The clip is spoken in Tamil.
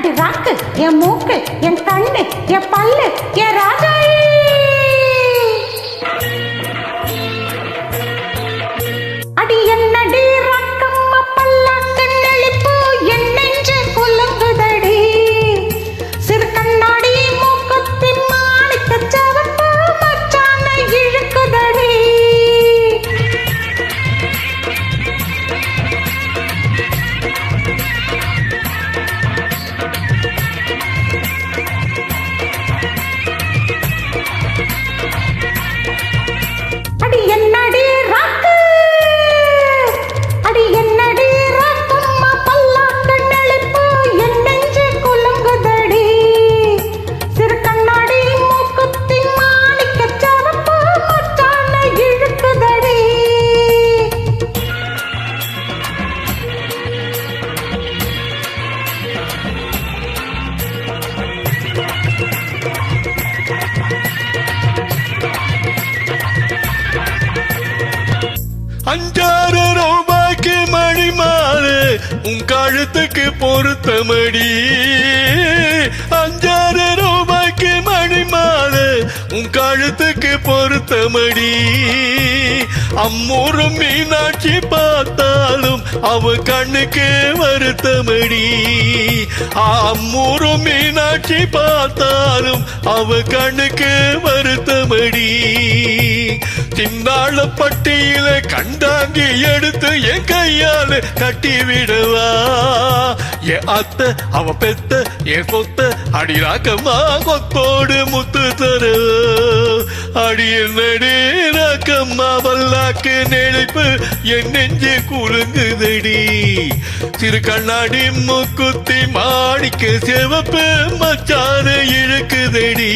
அடி ராக்கு என் மூக்கு என் கண்ணு என் பல்லு என் ராஜா அடி என்னடி ராக்கம்மா பல்லாக்கு நெளிப்பு என் நெஞ்சு குலுங்குதடி சிறு கண்ணாடி மூக்குத்தி மாணிக்க சவப்பு மச்சான இழுக்குதடி அடி என்னடி ராக்கு அடி என்னடி ராக்கம்மா பல்லாக்கு நெளிப்பு என் நெஞ்சு குலுங்குதடி சிறு கண்ணாடி மூக்குத்தி மாணிக்க சவப்பு மச்சான இழுக்குதடி அஞ்சாறு ரூபாய்க்கு மணி மாறு உன் கழுத்துக்கு பொருத்தமடி அஞ்சாறு ரூபாய்க்கு மணி மாறு உன் கழுத்துக்கு பொருத்தமடி அம்மூரும் மீனாட்சி பார்த்தாலும் அவ கண்ணுக்கு வருத்தமடி அம்மூரும் மீனாட்சி பார்த்தாலும் அவ கண்ணுக்கு வருத்தமடி சின்னாள பட்டியில கண்டாங்கி எடுத்து என் கையால கட்டி விடுவா என் அத்தை அவ பெத்த என் கொத்த அடி ராக்கம்மா கொத்தோடு முத்து தர அடி என்னடி ராக்கம்மா வல்லாக்கு நினைப்பு என் நெஞ்சு குலுங்குதடி சிறு கண்ணாடி மூக்குத்தி மாணிக்க சிவப்பு மச்சான இழுக்குதடி